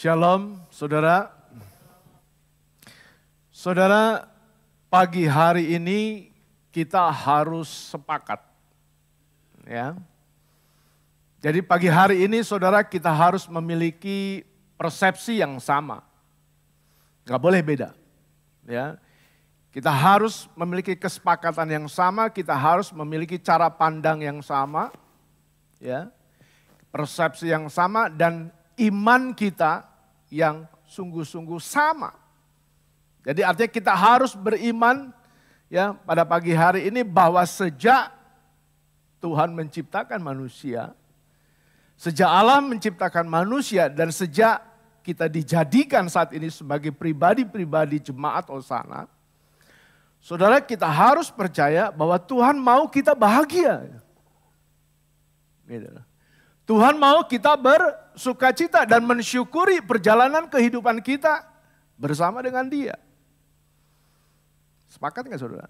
Shalom, saudara. Saudara, pagi hari ini kita harus sepakat. Ya. Jadi pagi hari ini saudara kita harus memiliki persepsi yang sama. Gak boleh beda. Ya. Kita harus memiliki kesepakatan yang sama, kita harus memiliki cara pandang yang sama. Ya. Persepsi yang sama dan iman kita yang sungguh-sungguh sama. Jadi artinya kita harus beriman ya pada pagi hari ini bahwa sejak Tuhan menciptakan manusia, sejak Allah menciptakan manusia dan sejak kita dijadikan saat ini sebagai pribadi-pribadi jemaat Hosana, saudara kita harus percaya bahwa Tuhan mau kita bahagia. Tuhan mau kita bersukacita dan mensyukuri perjalanan kehidupan kita bersama dengan Dia. Sepakat nggak saudara?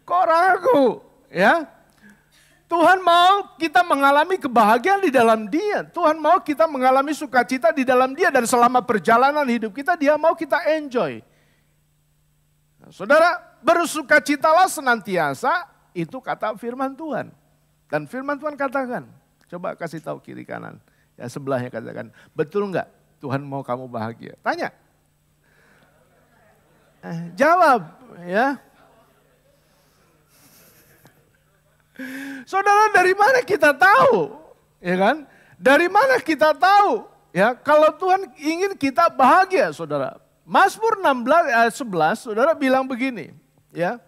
Kok ragu? Ya, Tuhan mau kita mengalami kebahagiaan di dalam Dia. Tuhan mau kita mengalami sukacita di dalam Dia dan selama perjalanan hidup kita Dia mau kita enjoy. Nah, saudara, bersukacitalah senantiasa itu kata firman Tuhan. Dan firman Tuhan katakan, coba kasih tahu kiri kanan, ya sebelahnya katakan, betul enggak Tuhan mau kamu bahagia? Tanya. Jawab, ya. Saudara, dari mana kita tahu? Ya kan? Dari mana kita tahu? Ya, kalau Tuhan ingin kita bahagia, saudara. Mazmur 16 ayat 11, saudara bilang begini, ya.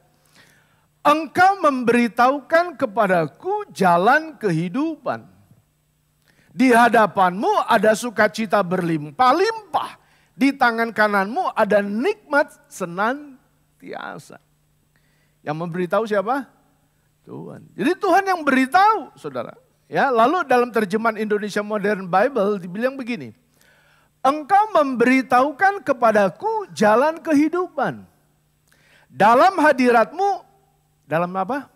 Engkau memberitahukan kepadaku jalan kehidupan. Di hadapanmu ada sukacita berlimpah-limpah. Di tangan kananmu ada nikmat senantiasa. Yang memberitahu siapa? Tuhan. Jadi Tuhan yang beritahu, saudara. Ya, lalu dalam terjemahan Indonesia Modern Bible dibilang begini. Engkau memberitahukan kepadaku jalan kehidupan. Dalam hadiratmu, dalam apa?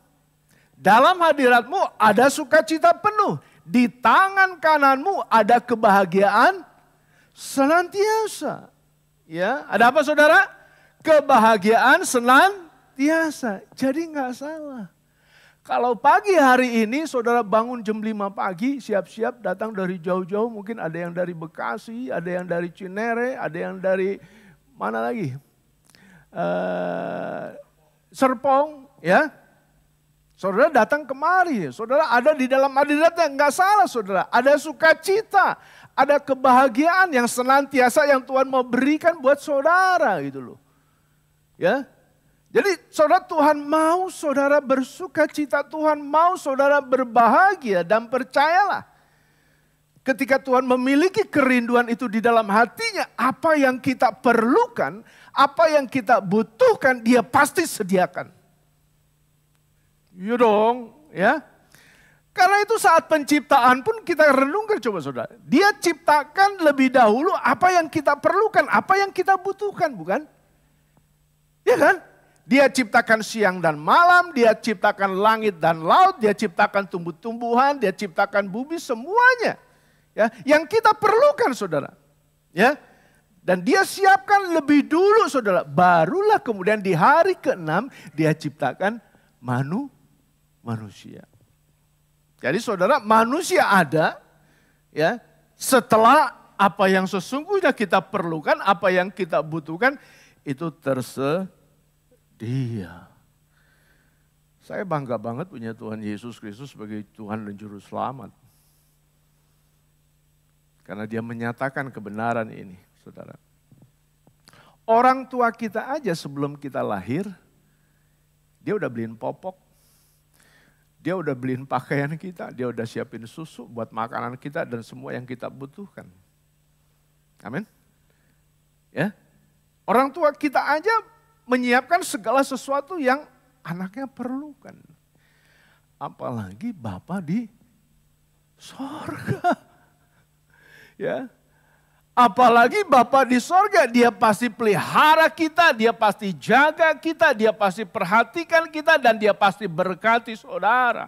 Dalam hadiratmu ada sukacita penuh. Di tangan kananmu ada kebahagiaan senantiasa. Ya, ada apa saudara? Kebahagiaan senantiasa. Jadi nggak salah. Kalau pagi hari ini saudara bangun jam 5 pagi, siap-siap datang dari jauh-jauh. Mungkin ada yang dari Bekasi, ada yang dari Cinere, ada yang dari mana lagi? Serpong. Ya, saudara datang kemari, saudara ada di dalam hadiratnya, enggak salah saudara. Ada sukacita, ada kebahagiaan yang senantiasa yang Tuhan mau berikan buat saudara gitu loh. Ya, jadi saudara Tuhan mau saudara bersukacita, Tuhan mau saudara berbahagia dan percayalah. Ketika Tuhan memiliki kerinduan itu di dalam hatinya, apa yang kita perlukan, apa yang kita butuhkan, Dia pasti sediakan. Iya dong, ya. Karena itu saat penciptaan pun kita renungkan coba saudara. Dia ciptakan lebih dahulu apa yang kita perlukan, apa yang kita butuhkan, bukan? Ya kan? Dia ciptakan siang dan malam, Dia ciptakan langit dan laut, Dia ciptakan tumbuh-tumbuhan, Dia ciptakan bumi, semuanya. Ya, yang kita perlukan saudara. Ya. Dan Dia siapkan lebih dulu saudara. Barulah kemudian di hari ke-6 Dia ciptakan manusia. Jadi saudara, manusia ada ya setelah apa yang sesungguhnya kita perlukan, apa yang kita butuhkan itu tersedia. Saya bangga banget punya Tuhan Yesus Kristus sebagai Tuhan dan Juru Selamat. Karena Dia menyatakan kebenaran ini, saudara. Orang tua kita aja sebelum kita lahir, dia udah beliin popok. Dia udah beliin pakaian kita, Dia udah siapin susu buat makanan kita dan semua yang kita butuhkan. Amin. Ya. Orang tua kita aja menyiapkan segala sesuatu yang anaknya perlukan. Apalagi Bapa di sorga. Ya. Apalagi Bapa di sorga, Dia pasti pelihara kita, Dia pasti jaga kita, Dia pasti perhatikan kita, dan Dia pasti berkati saudara.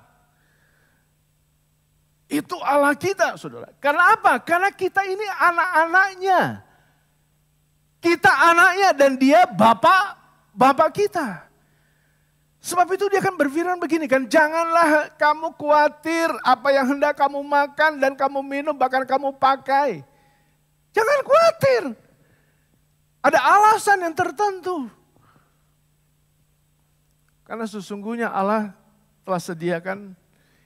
Itu Allah kita, saudara. Karena apa? Karena kita ini anak-anaknya. Kita anaknya dan dia bapak kita. Sebab itu dia akan berfirman begini kan, janganlah kamu khawatir apa yang hendak kamu makan dan kamu minum bahkan kamu pakai. Jangan khawatir. Ada alasan yang tertentu. Karena sesungguhnya Allah telah sediakan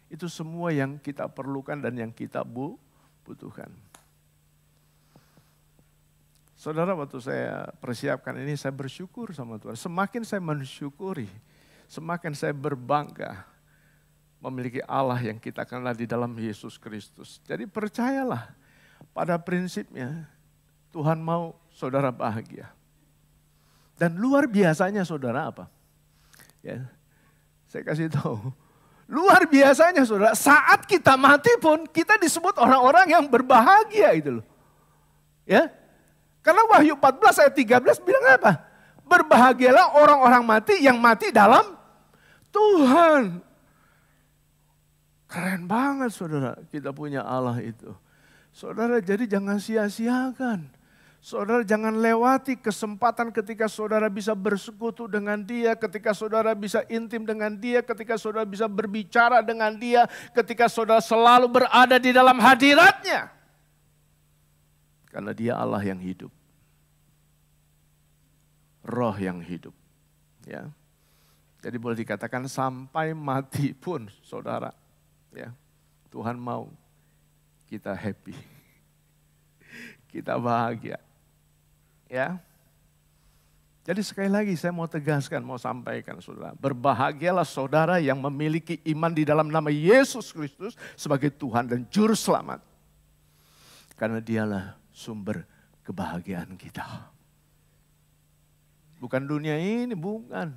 itu semua yang kita perlukan dan yang kita butuhkan. Saudara, waktu saya persiapkan ini saya bersyukur sama Tuhan. Semakin saya mensyukuri, semakin saya berbangga memiliki Allah yang kita kenal di dalam Yesus Kristus. Jadi percayalah pada prinsipnya Tuhan mau saudara bahagia. Dan luar biasanya saudara apa? Ya, saya kasih tahu. Luar biasanya saudara, saat kita mati pun kita disebut orang-orang yang berbahagia itu loh. Ya. Karena Wahyu 14 ayat 13 bilang apa? Berbahagialah orang-orang mati yang mati dalam Tuhan. Keren banget saudara, kita punya Allah itu. Saudara, jadi jangan sia-siakan. Saudara jangan lewati kesempatan ketika saudara bisa bersekutu dengan dia, ketika saudara bisa intim dengan dia, ketika saudara bisa berbicara dengan dia, ketika saudara selalu berada di dalam hadiratnya. Karena dia Allah yang hidup. Roh yang hidup. Ya. Jadi boleh dikatakan sampai mati pun saudara, ya, Tuhan mau kita happy, kita bahagia. Ya. Jadi sekali lagi saya mau tegaskan, mau sampaikan saudara, berbahagialah saudara yang memiliki iman di dalam nama Yesus Kristus sebagai Tuhan dan Juru Selamat. Karena dialah sumber kebahagiaan kita. Bukan dunia ini, bukan.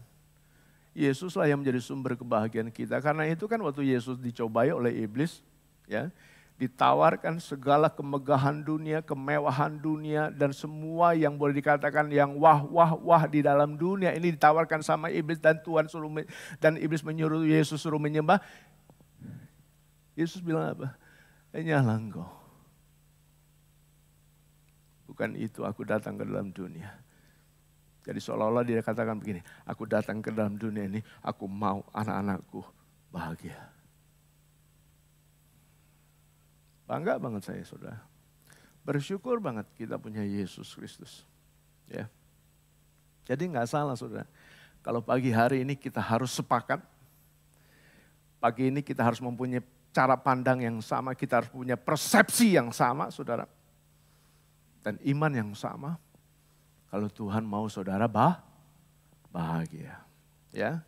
Yesuslah yang menjadi sumber kebahagiaan kita. Karena itu kan waktu Yesus dicobai oleh iblis, ya, ditawarkan segala kemegahan dunia, kemewahan dunia, dan semua yang boleh dikatakan yang wah di dalam dunia ini ditawarkan sama iblis, dan dan iblis menyuruh Yesus suruh menyembah. Yesus bilang apa? Hanyalah engkau. Bukan itu aku datang ke dalam dunia. Jadi seolah-olah dia katakan begini, aku datang ke dalam dunia ini, aku mau anak-anakku bahagia. Bangga banget saya saudara. Bersyukur banget kita punya Yesus Kristus. Ya. Jadi nggak salah saudara. Kalau pagi hari ini kita harus sepakat. Pagi ini kita harus mempunyai cara pandang yang sama. Kita harus punya persepsi yang sama saudara. Dan iman yang sama. Kalau Tuhan mau saudara bahagia. Ya.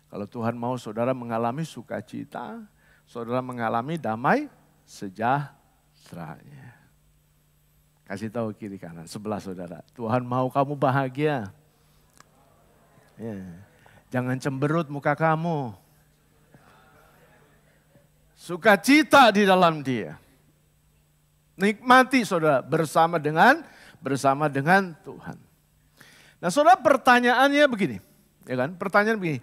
Kalau Tuhan mau saudara mengalami sukacita. Saudara mengalami damai sejahteranya. Kasih tahu kiri kanan sebelah saudara. Tuhan mau kamu bahagia. Ya. Jangan cemberut muka kamu. Sukacita di dalam dia. Nikmati saudara bersama dengan Tuhan. Nah saudara, pertanyaannya begini. Ya kan? Pertanyaan begini.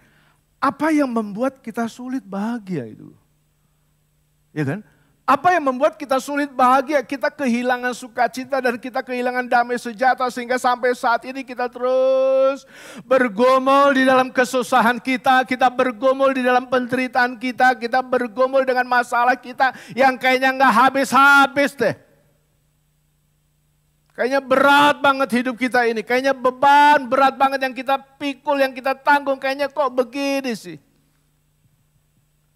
Apa yang membuat kita sulit bahagia itu? Ya kan? Apa yang membuat kita sulit bahagia? Kita kehilangan sukacita dan kita kehilangan damai sejahtera sehingga sampai saat ini kita terus bergumul di dalam kesusahan kita bergumul di dalam penderitaan kita bergumul dengan masalah kita yang kayaknya nggak habis-habis deh. Kayaknya berat banget hidup kita ini, kayaknya beban berat banget yang kita pikul, yang kita tanggung, kayaknya kok begini sih.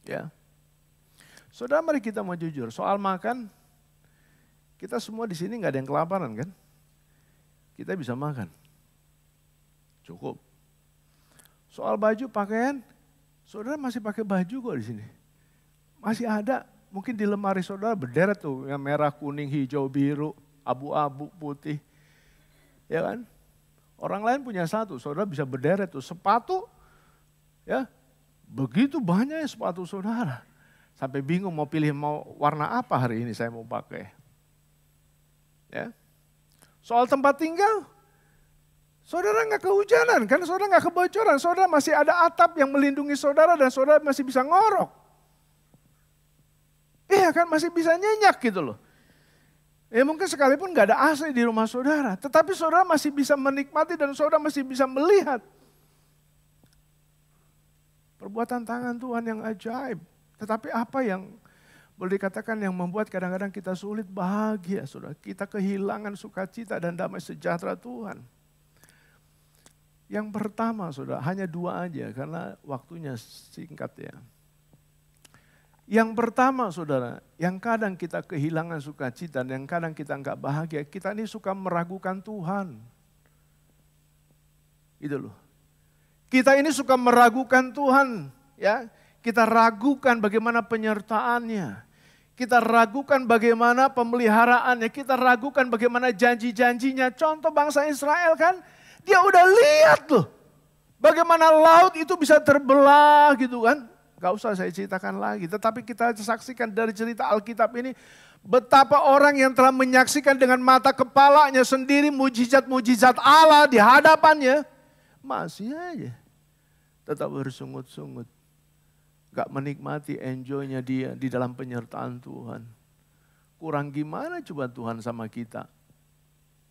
Ya. Saudara, mari kita mau jujur, soal makan, kita semua di sini nggak ada yang kelaparan kan? Kita bisa makan, cukup. Soal baju, pakaian, saudara masih pakai baju kok di sini. Masih ada, mungkin di lemari saudara berderet tuh, yang merah, kuning, hijau, biru, abu-abu, putih. Ya kan? Orang lain punya satu, saudara bisa berderet tuh. Sepatu, ya begitu banyak sepatu saudara. Sampai bingung mau pilih mau warna apa hari ini saya mau pakai. Ya. Soal tempat tinggal, saudara nggak kehujanan, kan saudara nggak kebocoran. Saudara masih ada atap yang melindungi saudara dan saudara masih bisa ngorok. Iya kan, masih bisa nyenyak gitu loh. Ya mungkin sekalipun gak ada AC di rumah saudara, tetapi saudara masih bisa menikmati dan saudara masih bisa melihat perbuatan tangan Tuhan yang ajaib. Tetapi apa yang boleh dikatakan yang membuat kadang-kadang kita sulit bahagia, saudara. Kita kehilangan sukacita dan damai sejahtera Tuhan. Yang pertama, saudara, hanya 2 aja karena waktunya singkat ya. Yang pertama, saudara, yang kadang kita kehilangan sukacita dan yang kadang kita enggak bahagia, kita ini suka meragukan Tuhan. Itu loh. Kita ini suka meragukan Tuhan, ya. Kita ragukan bagaimana penyertaannya. Kita ragukan bagaimana pemeliharaannya. Kita ragukan bagaimana janji-janjinya. Contoh bangsa Israel kan, dia udah lihat loh. Bagaimana laut itu bisa terbelah gitu kan. Gak usah saya ceritakan lagi. Tetapi kita saksikan dari cerita Alkitab ini, betapa orang yang telah menyaksikan dengan mata kepalanya sendiri mujizat-mujizat Allah di hadapannya, masih aja tetap bersungut-sungut. Gak menikmati enjoynya dia di dalam penyertaan Tuhan. Kurang gimana coba Tuhan sama kita.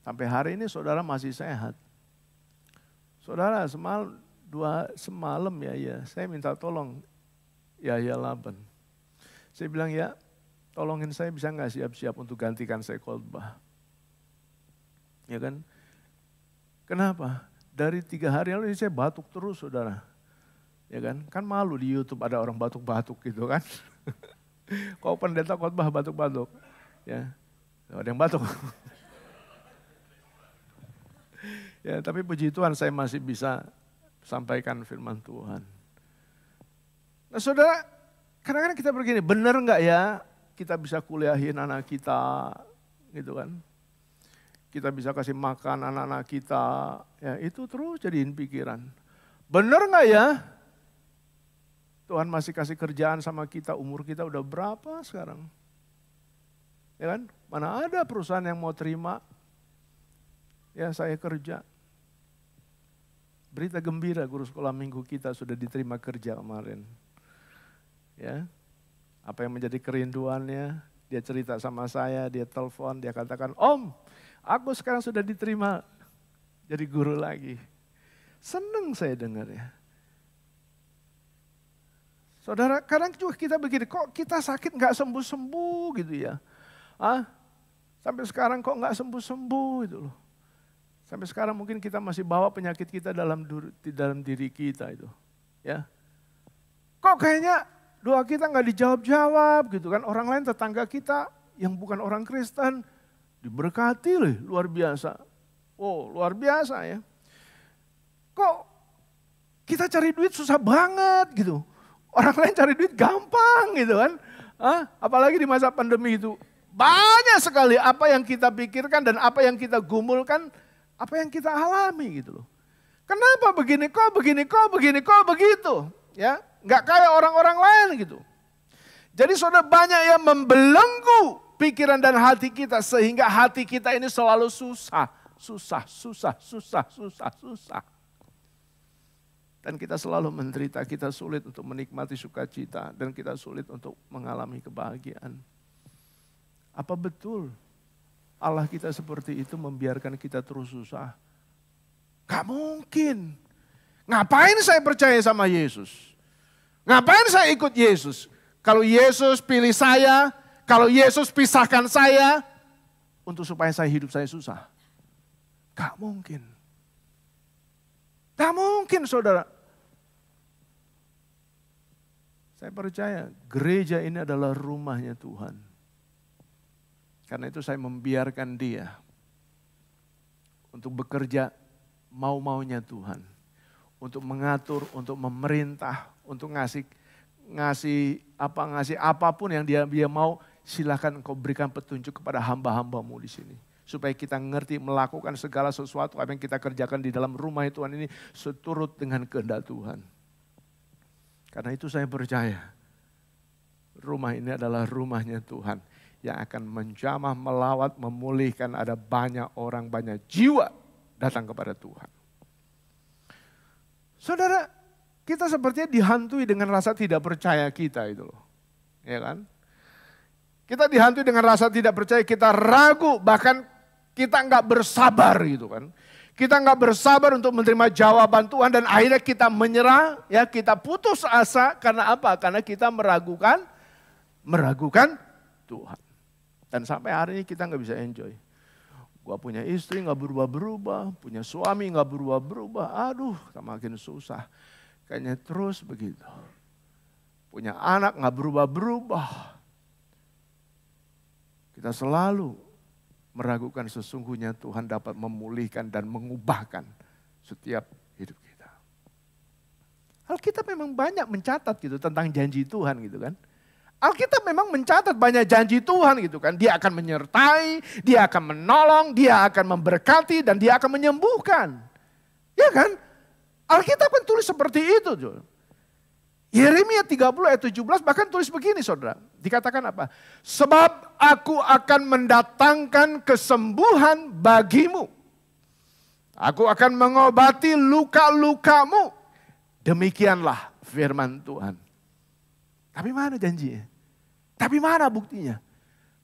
Sampai hari ini saudara masih sehat. Saudara semalam ya, saya minta tolong ya Laban. Saya bilang ya, tolongin saya bisa gak siap-siap untuk gantikan saya khotbah. Ya kan? Kenapa? Dari 3 hari lalu ini saya batuk terus saudara. Ya kan malu di YouTube ada orang batuk-batuk gitu kan. Kok pendeta khotbah batuk-batuk. Ya, ada yang batuk. Ya, tapi puji Tuhan saya masih bisa sampaikan firman Tuhan. Nah saudara, kadang-kadang kita begini, benar nggak ya kita bisa kuliahin anak kita gitu kan. Kita bisa kasih makan anak-anak kita, ya itu terus jadiin pikiran. Benar nggak ya Tuhan masih kasih kerjaan sama kita, umur kita udah berapa sekarang? Ya kan, mana ada perusahaan yang mau terima, ya saya kerja. Berita gembira guru sekolah minggu kita sudah diterima kerja kemarin. Ya, apa yang menjadi kerinduannya, dia cerita sama saya, dia telepon, dia katakan, Om, aku sekarang sudah diterima jadi guru lagi. Senang saya dengar ya. Saudara, kadang juga kita begini, kok kita sakit gak sembuh-sembuh gitu ya. Sampai sekarang kok gak sembuh-sembuh gitu loh. Sampai sekarang mungkin kita masih bawa penyakit kita dalam diri kita itu. Ya. Kok kayaknya doa kita gak dijawab-jawab gitu kan. Orang lain tetangga kita yang bukan orang Kristen diberkati loh, luar biasa. Oh luar biasa ya. Kok kita cari duit susah banget gitu. Orang lain cari duit gampang gitu kan. Apalagi di masa pandemi itu. Banyak sekali apa yang kita pikirkan dan apa yang kita gumulkan, apa yang kita alami gitu loh. Kenapa begini kok begitu. Ya, nggak kayak orang-orang lain gitu. Jadi saudara, banyak yang membelenggu pikiran dan hati kita sehingga hati kita ini selalu susah. Dan kita selalu menderita, kita sulit untuk menikmati sukacita dan kita sulit untuk mengalami kebahagiaan. Apa betul Allah kita seperti itu membiarkan kita terus susah? Gak mungkin. Ngapain saya percaya sama Yesus? Ngapain saya ikut Yesus? Kalau Yesus pilih saya, kalau Yesus pisahkan saya, untuk supaya hidup saya susah. Gak mungkin. Gak mungkin saudara. Saya percaya gereja ini adalah rumahnya Tuhan. Karena itu saya membiarkan dia untuk bekerja mau-maunya Tuhan. Untuk mengatur, untuk memerintah, untuk ngasih apapun yang dia mau, silakan engkau berikan petunjuk kepada hamba-hambamu di sini. Supaya kita ngerti melakukan segala sesuatu apa yang kita kerjakan di dalam rumah Tuhan ini seturut dengan kehendak Tuhan. Karena itu saya percaya rumah ini adalah rumahnya Tuhan yang akan menjamah, melawat, memulihkan. Ada banyak orang, banyak jiwa datang kepada Tuhan. Saudara, kita sepertinya dihantui dengan rasa tidak percaya kita itu loh. Ya kan? Kita dihantui dengan rasa tidak percaya, kita ragu, bahkan kita nggak bersabar gitu kan. Kita nggak bersabar untuk menerima jawaban Tuhan dan akhirnya kita menyerah, ya kita putus asa karena apa? Karena kita meragukan Tuhan. Dan sampai hari ini kita nggak bisa enjoy. Gua punya istri nggak berubah-berubah, punya suami nggak berubah-berubah, aduh makin susah. Kayaknya terus begitu. Punya anak nggak berubah-berubah. Kita selalu meragukan sesungguhnya Tuhan dapat memulihkan dan mengubahkan setiap hidup kita. Alkitab memang banyak mencatat gitu tentang janji Tuhan gitu kan. Alkitab memang mencatat banyak janji Tuhan gitu kan. Dia akan menyertai, dia akan menolong, dia akan memberkati dan dia akan menyembuhkan. Ya kan? Alkitab kan tulis seperti itu. Yeremia 30 ayat 17 bahkan tulis begini saudara. Dikatakan apa? Sebab aku akan mendatangkan kesembuhan bagimu. Aku akan mengobati luka-lukamu. Demikianlah firman Tuhan. Tapi mana janjinya? Tapi mana buktinya?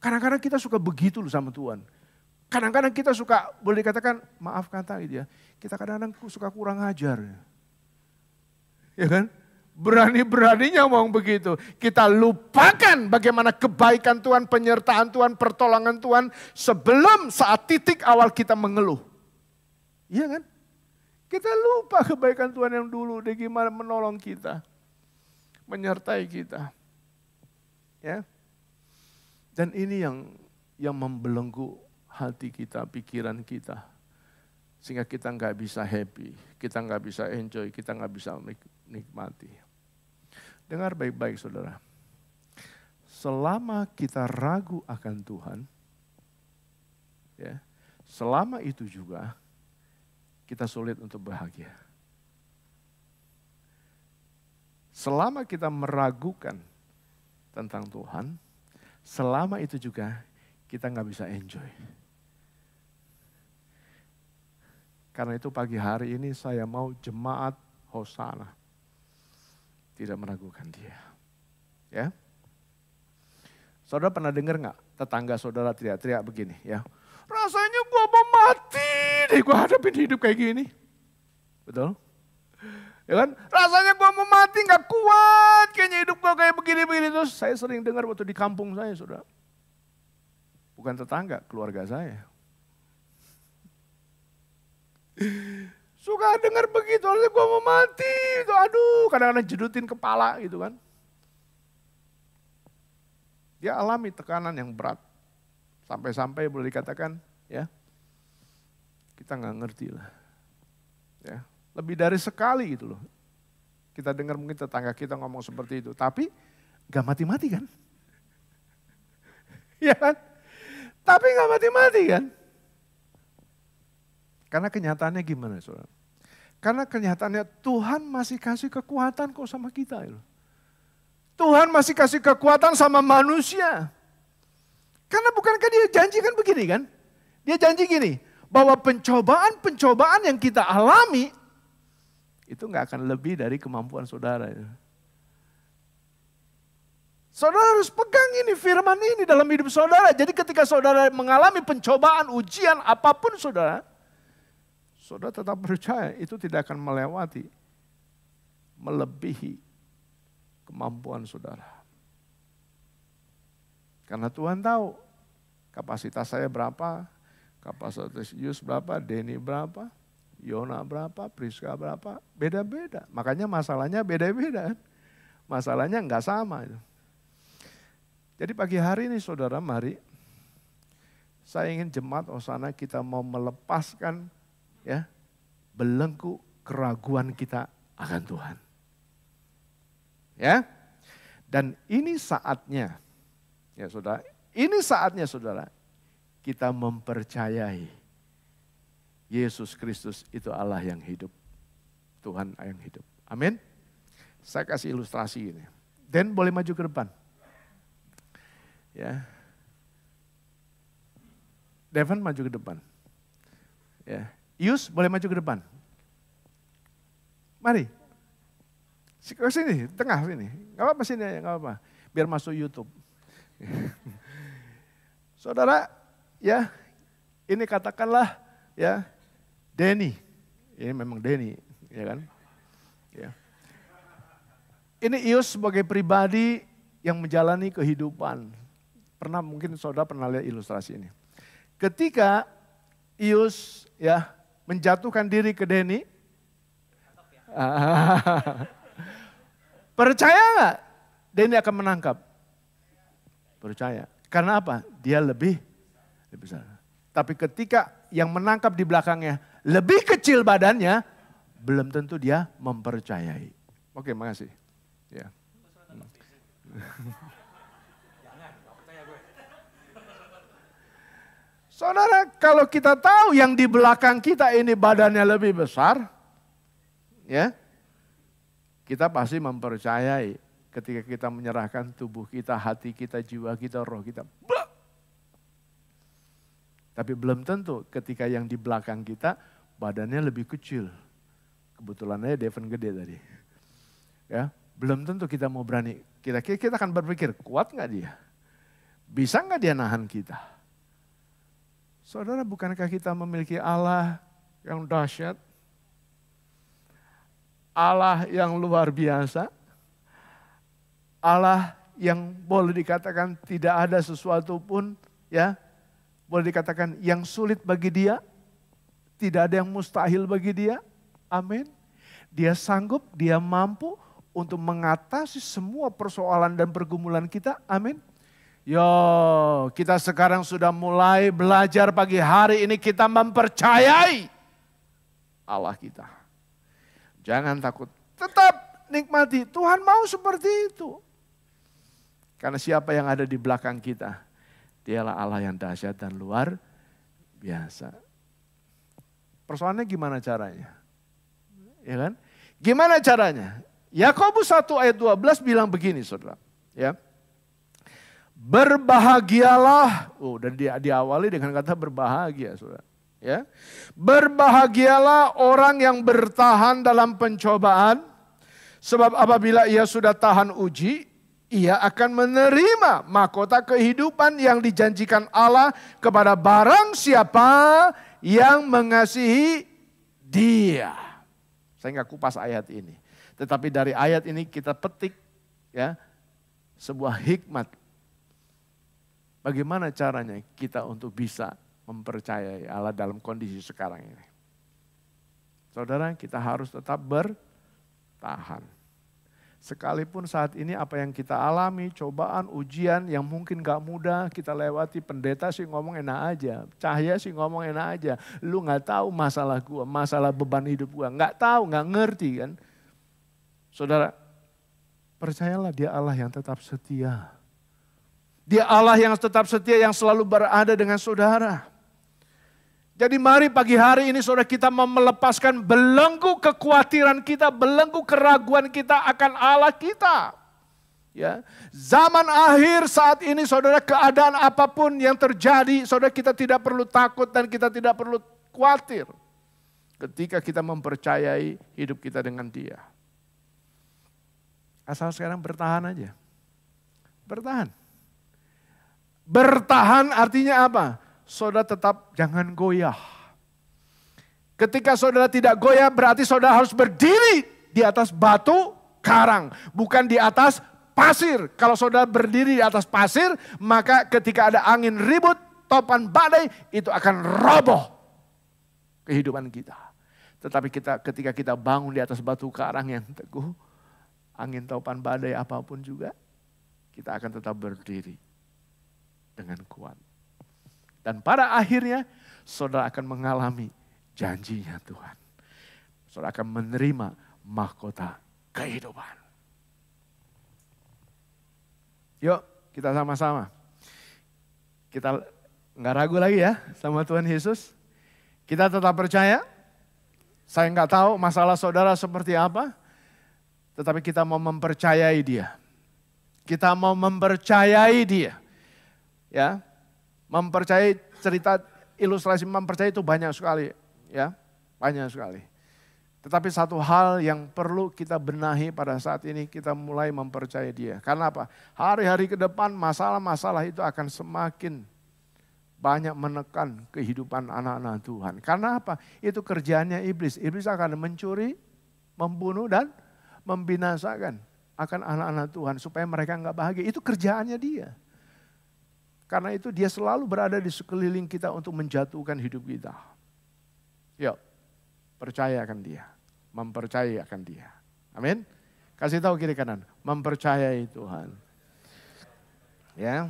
Kadang-kadang kita suka begitu loh sama Tuhan. Kadang-kadang kita suka, boleh dikatakan, maaf kata gitu ya. Kita kadang-kadang suka kurang ajar. Ya kan? Berani-beraninya ngomong begitu. Kita lupakan bagaimana kebaikan Tuhan, penyertaan Tuhan, pertolongan Tuhan. Sebelum saat titik awal kita mengeluh. Iya kan? Kita lupa kebaikan Tuhan yang dulu. Dia gimana menolong kita. Menyertai kita. Ya. Dan ini yang membelenggu hati kita, pikiran kita. Sehingga kita nggak bisa happy. Kita nggak bisa enjoy. Kita nggak bisa nikmati. Dengar baik-baik saudara. Selama kita ragu akan Tuhan, ya, selama itu juga kita sulit untuk bahagia. Selama kita meragukan tentang Tuhan, selama itu juga kita nggak bisa enjoy. Karena itu pagi hari ini saya mau jemaat Hosana. Tidak meragukan dia. Ya. Saudara pernah dengar nggak tetangga saudara teriak-teriak begini ya. Rasanya gua mau mati deh gua hadapin hidup kayak gini. Betul? Ya kan? Rasanya gua mau mati nggak kuat kayaknya hidup gua kayak begini-begini. Terus saya sering dengar waktu di kampung saya saudara. Bukan tetangga, keluarga saya. Suka dengar begitu, rasanya gue mau mati. Itu, aduh, kadang-kadang jedutin kepala gitu kan. Dia alami tekanan yang berat. Sampai-sampai boleh dikatakan, ya, kita nggak ngerti lah. Ya, lebih dari sekali gitu loh. Kita dengar mungkin tetangga kita ngomong seperti itu. Tapi nggak mati-mati kan. Ya kan? Tapi nggak mati-mati kan. Karena kenyataannya gimana saudara? Karena kenyataannya Tuhan masih kasih kekuatan kok sama kita. Tuhan masih kasih kekuatan sama manusia. Karena bukankah dia janji kan begini kan? Dia janji gini, bahwa pencobaan-pencobaan yang kita alami, itu gak akan lebih dari kemampuan saudara. Saudara harus pegang ini, firman ini dalam hidup saudara. Jadi ketika saudara mengalami pencobaan, ujian, apapun saudara, saudara tetap percaya itu tidak akan melebihi kemampuan saudara. Karena Tuhan tahu kapasitas saya berapa, kapasitas Yus berapa, Denny berapa, Yona berapa, Priska berapa, beda-beda. Makanya masalahnya beda-beda. Masalahnya enggak sama. Jadi pagi hari ini saudara, mari saya ingin jemaat Hosana kita mau melepaskan ya, belenggu keraguan kita akan Tuhan. Ya. Dan ini saatnya, ya saudara, ini saatnya saudara, kita mempercayai Yesus Kristus itu Allah yang hidup. Tuhan yang hidup. Amin. Saya kasih ilustrasi ini. Dan boleh maju ke depan. Ya. Devon maju ke depan. Ya. Yus boleh maju ke depan. Mari. Ke sini, tengah sini. Gak apa-apa sini aja, gak apa-apa. Biar masuk YouTube. Saudara, ya, ini katakanlah ya Denny. Ini memang Denny, ya kan? Ya. Ini Ius sebagai pribadi yang menjalani kehidupan. Mungkin saudara pernah lihat ilustrasi ini. Ketika Ius ya menjatuhkan diri ke Denny, percaya nggak Denny akan menangkap? Percaya. Karena apa? Dia lebih besar. Tapi ketika yang menangkap di belakangnya lebih kecil badannya, belum tentu dia mempercayai. Oke, makasih. Ya. Saudara, kalau kita tahu yang di belakang kita ini badannya lebih besar, ya, kita pasti mempercayai ketika kita menyerahkan tubuh kita, hati kita, jiwa kita, roh kita. Tapi belum tentu ketika yang di belakang kita badannya lebih kecil. Kebetulan aja Devon gede tadi. Ya, belum tentu kita mau berani. Kita akan berpikir, kuat nggak dia? Bisa nggak dia nahan kita? Saudara, bukankah kita memiliki Allah yang dahsyat? Allah yang luar biasa? Allah yang boleh dikatakan tidak ada sesuatu pun, ya, boleh dikatakan yang sulit bagi dia, tidak ada yang mustahil bagi dia. Amin. Dia sanggup, dia mampu untuk mengatasi semua persoalan dan pergumulan kita. Amin. Yo, kita sekarang sudah mulai belajar pagi hari ini kita mempercayai Allah kita. Jangan takut, tetap nikmati. Tuhan mau seperti itu. Karena siapa yang ada di belakang kita, Dialah Allah yang dahsyat dan luar biasa. Persoalannya gimana caranya? Ya kan? Gimana caranya? Yakobus 1 ayat 12 bilang begini, saudara. Ya. Berbahagialah. Dan dia diawali dengan kata berbahagia, saudara. Ya. Berbahagialah orang yang bertahan dalam pencobaan. Sebab apabila ia sudah tahan uji, ia akan menerima mahkota kehidupan yang dijanjikan Allah kepada barang siapa yang mengasihi dia. Saya nggak kupas ayat ini. Tetapi dari ayat ini kita petik ya sebuah hikmat. Bagaimana caranya kita untuk bisa mempercayai Allah dalam kondisi sekarang ini. Saudara, kita harus tetap bertahan. Sekalipun saat ini apa yang kita alami, cobaan, ujian yang mungkin gak mudah kita lewati. Pendeta sih ngomong enak aja, Cahya sih ngomong enak aja. Lu gak tahu masalah gua, masalah beban hidup gua. Gak tahu, gak ngerti kan. Saudara, percayalah dia Allah yang tetap setia. Dia Allah yang tetap setia yang selalu berada dengan saudara. Jadi mari pagi hari ini saudara kita mau melepaskan belenggu kekhawatiran kita, belenggu keraguan kita akan Allah kita. Ya, zaman akhir saat ini saudara keadaan apapun yang terjadi, saudara kita tidak perlu takut dan kita tidak perlu khawatir. Ketika kita mempercayai hidup kita dengan Dia. Asal sekarang bertahan aja. Bertahan. Bertahan artinya apa? Saudara tetap jangan goyah. Ketika saudara tidak goyah berarti saudara harus berdiri di atas batu karang. Bukan di atas pasir. Kalau saudara berdiri di atas pasir maka ketika ada angin ribut, topan badai itu akan roboh kehidupan kita. Tetapi ketika kita bangun di atas batu karang yang teguh, angin topan badai apapun juga, kita akan tetap berdiri dengan kuat. Dan pada akhirnya saudara akan mengalami janjinya Tuhan. Saudara akan menerima mahkota kehidupan. Yuk kita sama-sama. Kita nggak ragu lagi ya sama Tuhan Yesus. Kita tetap percaya. Saya nggak tahu masalah saudara seperti apa. Tetapi kita mau mempercayai Dia. Kita mau mempercayai Dia. Ya. Mempercayai cerita ilustrasi mempercayai itu banyak sekali, ya, banyak sekali. Tetapi satu hal yang perlu kita benahi pada saat ini kita mulai mempercayai Dia. Karena apa? Hari-hari ke depan masalah-masalah itu akan semakin banyak menekan kehidupan anak-anak Tuhan. Karena apa? Itu kerjaannya iblis. Iblis akan mencuri, membunuh dan membinasakan akan anak-anak Tuhan supaya mereka enggak bahagia. Itu kerjaannya dia. Karena itu dia selalu berada di sekeliling kita untuk menjatuhkan hidup kita. Yuk, percaya akan dia. Mempercayai akan dia. Amin. Kasih tahu kiri kanan, mempercayai Tuhan. Ya.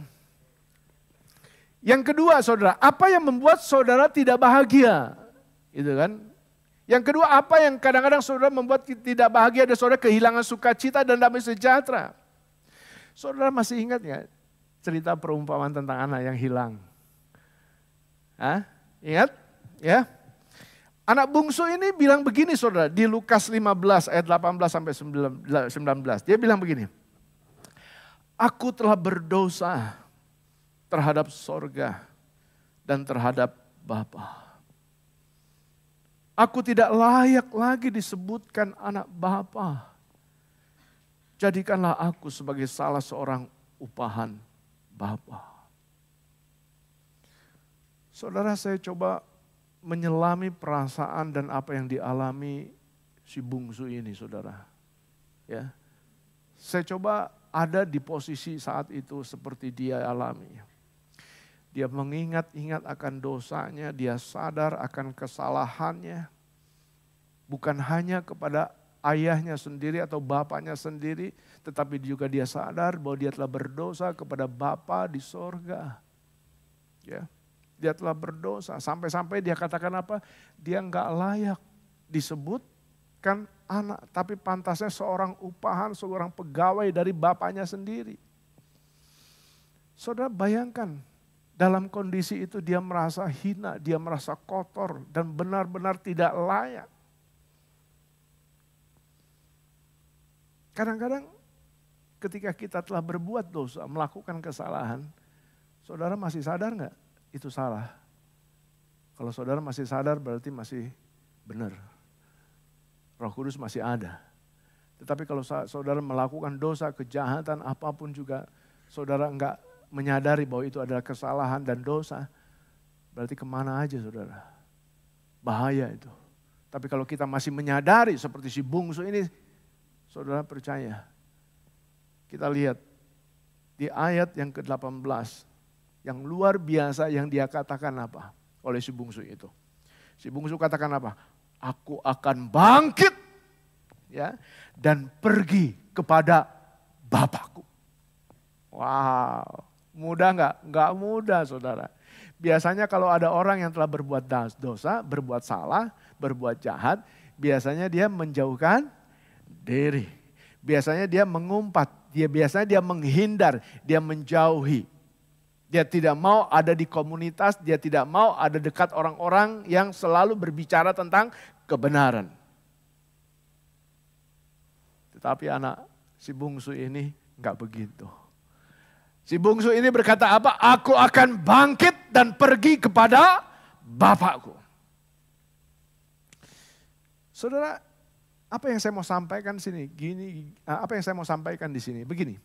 Yang kedua saudara, apa yang membuat saudara tidak bahagia? Itu kan. Yang kedua, apa yang kadang-kadang saudara membuat tidak bahagia dan saudara kehilangan sukacita dan damai sejahtera? Saudara masih ingat nggak cerita perumpamaan tentang anak yang hilang? Hah? Ingat? Ya. Anak bungsu ini bilang begini saudara, di Lukas 15 ayat 18 sampai 19. Dia bilang begini, aku telah berdosa terhadap sorga dan terhadap Bapa. Aku tidak layak lagi disebutkan anak Bapa. Jadikanlah aku sebagai salah seorang upahan Bapa. Saudara, saya coba menyelami perasaan dan apa yang dialami si bungsu ini, saudara. Ya, saya coba ada di posisi saat itu seperti dia alami. Dia mengingat-ingat akan dosanya, dia sadar akan kesalahannya. Bukan hanya kepada ayahnya sendiri atau bapaknya sendiri, tetapi juga dia sadar bahwa dia telah berdosa kepada Bapa di sorga. Ya. Dia telah berdosa, sampai-sampai dia katakan apa? Dia enggak layak disebutkan anak, tapi pantasnya seorang upahan, seorang pegawai dari bapaknya sendiri. Saudara bayangkan, dalam kondisi itu dia merasa hina, dia merasa kotor dan benar-benar tidak layak. Kadang-kadang ketika kita telah berbuat dosa, melakukan kesalahan, saudara masih sadar enggak? Itu salah. Kalau saudara masih sadar berarti masih benar. Roh Kudus masih ada. Tetapi kalau saudara melakukan dosa, kejahatan, apapun juga, saudara enggak menyadari bahwa itu adalah kesalahan dan dosa, berarti kemana aja saudara. Bahaya itu. Tapi kalau kita masih menyadari seperti si bungsu ini, saudara percaya. Kita lihat di ayat yang ke-18. Yang luar biasa yang dia katakan apa oleh si bungsu itu. Si bungsu katakan apa? Aku akan bangkit ya dan pergi kepada Bapakku. Wow, mudah nggak? Nggak mudah saudara. Biasanya kalau ada orang yang telah berbuat dosa, berbuat salah, berbuat jahat, biasanya dia menjauhkan diri. Biasanya dia mengumpat, biasanya dia menghindar, dia menjauhi. Dia tidak mau ada di komunitas, dia tidak mau ada dekat orang-orang yang selalu berbicara tentang kebenaran. Tetapi anak si bungsu ini enggak begitu. Si bungsu ini berkata apa? Aku akan bangkit dan pergi kepada Bapakku. Saudara, apa yang saya mau sampaikan sini? Apa yang saya mau sampaikan di sini? Begini,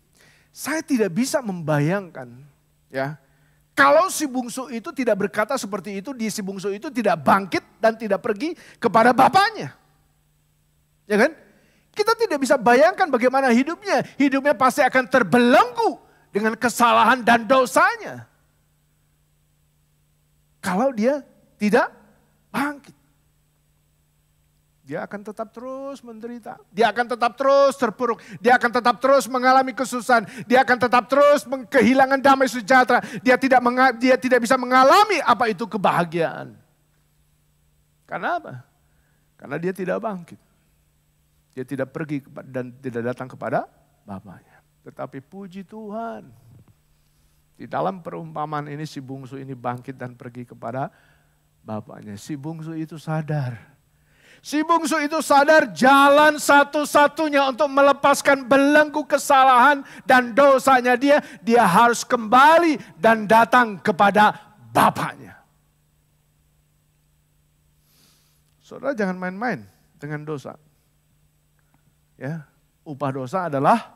saya tidak bisa membayangkan. Ya, kalau si bungsu itu tidak berkata seperti itu, si bungsu itu tidak bangkit dan tidak pergi kepada bapaknya. Ya kan? Kita tidak bisa bayangkan bagaimana hidupnya. Hidupnya pasti akan terbelenggu dengan kesalahan dan dosanya. Kalau dia tidak bangkit. Dia akan tetap terus menderita. Dia akan tetap terus terpuruk. Dia akan tetap terus mengalami kesusahan. Dia akan tetap terus kehilangan damai sejahtera. Dia tidak bisa mengalami apa itu kebahagiaan. Karena apa? Karena dia tidak bangkit. Dia tidak pergi dan tidak datang kepada Bapaknya. Tetapi puji Tuhan. Di dalam perumpamaan ini si bungsu ini bangkit dan pergi kepada Bapaknya. Si bungsu itu sadar. Si bungsu itu sadar jalan satu-satunya untuk melepaskan belenggu kesalahan dan dosanya dia harus kembali dan datang kepada Bapaknya. Saudara jangan main-main dengan dosa. Ya, upah dosa adalah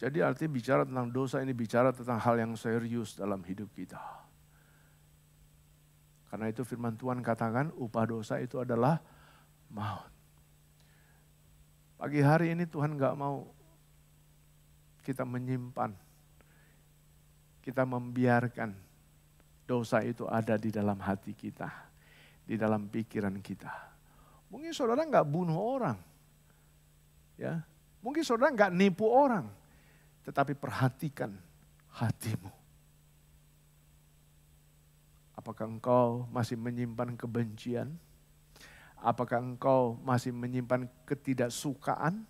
Jadi artinya bicara tentang dosa ini bicara tentang hal yang serius dalam hidup kita. Karena itu firman Tuhan katakan upah dosa itu adalah maut. Pagi hari ini Tuhan gak mau kita menyimpan, kita membiarkan dosa itu ada di dalam hati kita, di dalam pikiran kita. Mungkin saudara gak bunuh orang, ya. Mungkin saudara gak nipu orang, tetapi perhatikan hatimu. Apakah engkau masih menyimpan kebencian? Apakah engkau masih menyimpan ketidaksukaan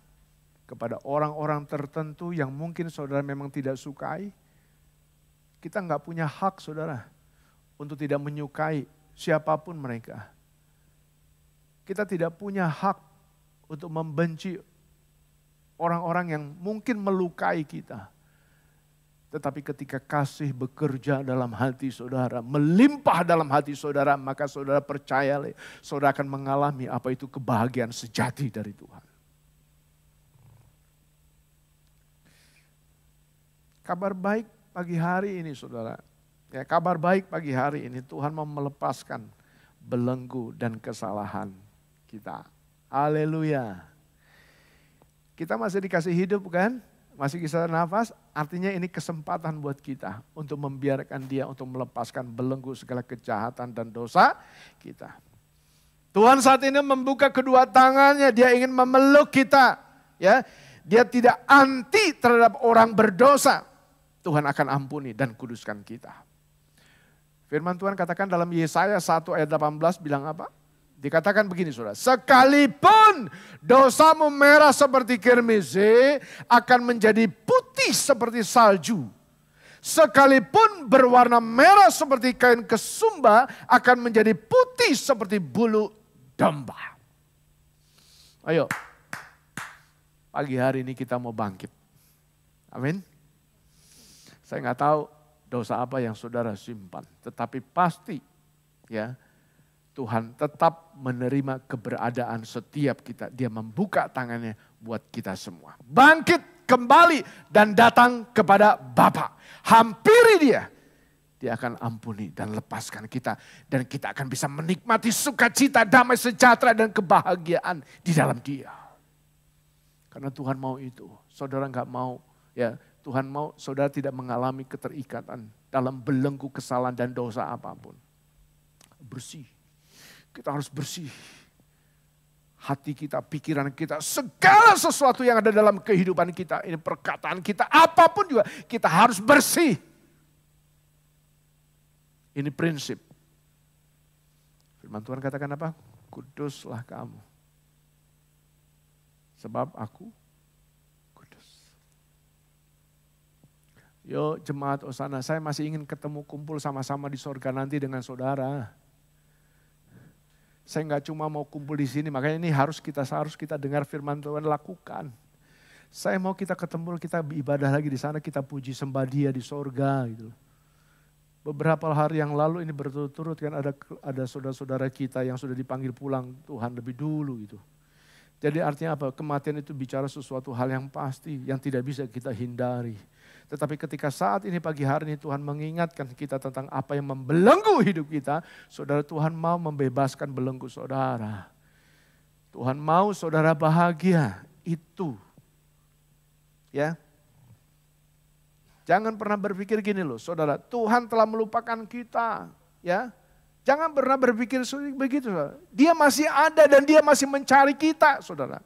kepada orang-orang tertentu yang mungkin saudara memang tidak sukai? Kita nggak punya hak saudara untuk tidak menyukai siapapun mereka. Kita tidak punya hak untuk membenci orang-orang yang mungkin melukai kita. Tetapi ketika kasih bekerja dalam hati saudara, melimpah dalam hati saudara, maka saudara percayalah, saudara akan mengalami apa itu kebahagiaan sejati dari Tuhan. Kabar baik pagi hari ini saudara, ya kabar baik pagi hari ini Tuhan mau melepaskan belenggu dan kesalahan kita. Haleluya. Kita masih dikasih hidup kan? Masih bisa nafas, artinya ini kesempatan buat kita untuk membiarkan dia untuk melepaskan belenggu segala kejahatan dan dosa kita. Tuhan saat ini membuka kedua tangannya, dia ingin memeluk kita. Ya, dia tidak anti terhadap orang berdosa. Tuhan akan ampuni dan kuduskan kita. Firman Tuhan katakan dalam Yesaya 1 ayat 18 bilang apa? Dikatakan begini saudara, sekalipun dosamu merah seperti kirmizi akan menjadi putih seperti salju. Sekalipun berwarna merah seperti kain kesumba akan menjadi putih seperti bulu domba. Ayo, pagi hari ini kita mau bangkit. Amin. Saya nggak tahu dosa apa yang saudara simpan, tetapi pasti ya Tuhan tetap menerima keberadaan setiap kita. Dia membuka tangannya buat kita semua. Bangkit kembali dan datang kepada Bapa. Hampiri dia. Dia akan ampuni dan lepaskan kita. Dan kita akan bisa menikmati sukacita, damai sejahtera dan kebahagiaan di dalam dia. Karena Tuhan mau itu. Saudara nggak mau, ya Tuhan mau saudara tidak mengalami keterikatan dalam belenggu kesalahan dan dosa apapun. Bersih. Kita harus bersih. Hati kita, pikiran kita, segala sesuatu yang ada dalam kehidupan kita. Ini perkataan kita, apapun juga kita harus bersih. Ini prinsip. Firman Tuhan katakan apa? Kuduslah kamu. Sebab aku kudus. Yo jemaat Osana, saya masih ingin ketemu kumpul sama-sama di sorga nanti dengan saudara. Saya nggak cuma mau kumpul di sini, makanya ini harus kita dengar firman Tuhan lakukan. Saya mau kita ketemu, kita beribadah lagi di sana, kita puji sembah Dia di sorga gitu. Beberapa hari yang lalu ini berturut-turut kan ada saudara-saudara kita yang sudah dipanggil pulang Tuhan lebih dulu gitu. Jadi artinya apa? Kematian itu bicara sesuatu hal yang pasti, yang tidak bisa kita hindari. Tetapi ketika saat ini pagi hari ini Tuhan mengingatkan kita tentang apa yang membelenggu hidup kita. Saudara, Tuhan mau membebaskan belenggu saudara. Tuhan mau saudara bahagia, itu. Ya. Jangan pernah berpikir gini loh saudara, Tuhan telah melupakan kita. Ya. Jangan pernah berpikir begitu saudara. Dia masih ada dan dia masih mencari kita saudara.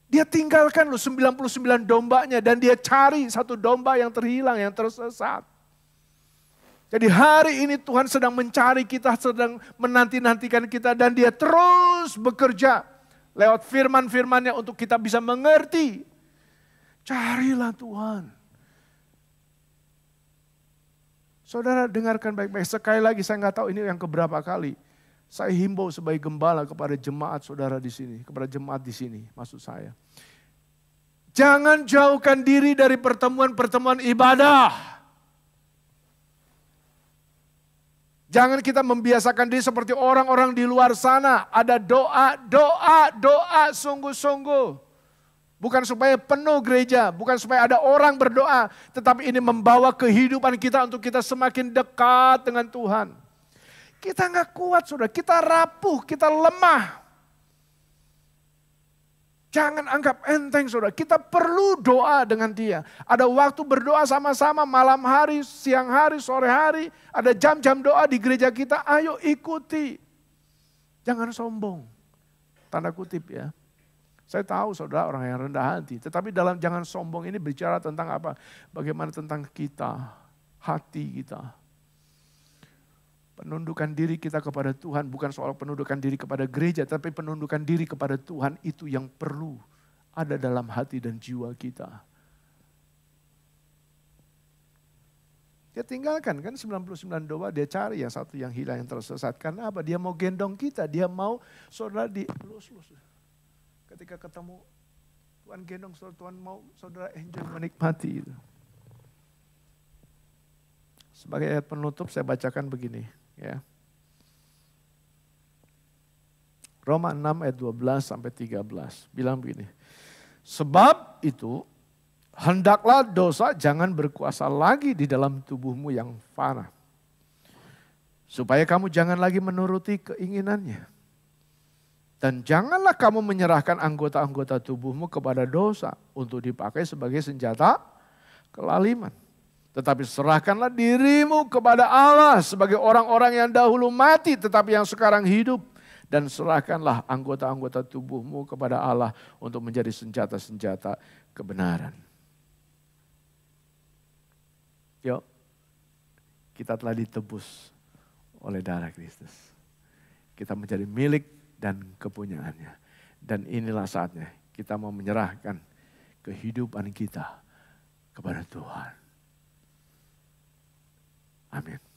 Dia tinggalkan loh 99 dombanya dan dia cari satu domba yang terhilang, yang tersesat. Jadi hari ini Tuhan sedang mencari kita, sedang menanti-nantikan kita dan dia terus bekerja lewat firman-firmannya untuk kita bisa mengerti. Carilah Tuhan. Saudara dengarkan baik-baik, sekali lagi saya nggak tahu ini yang keberapa kali. Saya himbau sebagai gembala kepada jemaat saudara di sini, kepada jemaat di sini, maksud saya. Jangan jauhkan diri dari pertemuan-pertemuan ibadah. Jangan kita membiasakan diri seperti orang-orang di luar sana. Ada doa, doa, doa sungguh-sungguh. Bukan supaya penuh gereja, bukan supaya ada orang berdoa, tetapi ini membawa kehidupan kita untuk kita semakin dekat dengan Tuhan. Kita nggak kuat saudara, kita rapuh, kita lemah. Jangan anggap enteng saudara, kita perlu doa dengan dia. Ada waktu berdoa sama-sama malam hari, siang hari, sore hari. Ada jam-jam doa di gereja kita, ayo ikuti. Jangan sombong, tanda kutip ya. Saya tahu saudara orang yang rendah hati, tetapi dalam jangan sombong ini bicara tentang apa? Bagaimana tentang kita, hati kita. Penundukan diri kita kepada Tuhan bukan soal penundukan diri kepada gereja, tapi penundukan diri kepada Tuhan itu yang perlu ada dalam hati dan jiwa kita. Dia tinggalkan kan 99 domba, dia cari yang satu yang hilang, yang tersesat. Karena apa? Dia mau gendong kita, dia mau saudara dielus-elus. Ketika ketemu Tuhan gendong saudara, Tuhan mau saudara enjoy menikmati itu. Sebagai ayat penutup saya bacakan begini ya. Roma 6 ayat 12 sampai 13 bilang begini. Sebab itu hendaklah dosa jangan berkuasa lagi di dalam tubuhmu yang fana. Supaya kamu jangan lagi menuruti keinginannya. Dan janganlah kamu menyerahkan anggota-anggota tubuhmu kepada dosa untuk dipakai sebagai senjata kelaliman. Tetapi serahkanlah dirimu kepada Allah sebagai orang-orang yang dahulu mati tetapi yang sekarang hidup. Dan serahkanlah anggota-anggota tubuhmu kepada Allah untuk menjadi senjata-senjata kebenaran. Yuk, kita telah ditebus oleh darah Kristus. Kita menjadi milik dan kepunyaannya. Dan inilah saatnya kita mau menyerahkan kehidupan kita kepada Tuhan. Amin.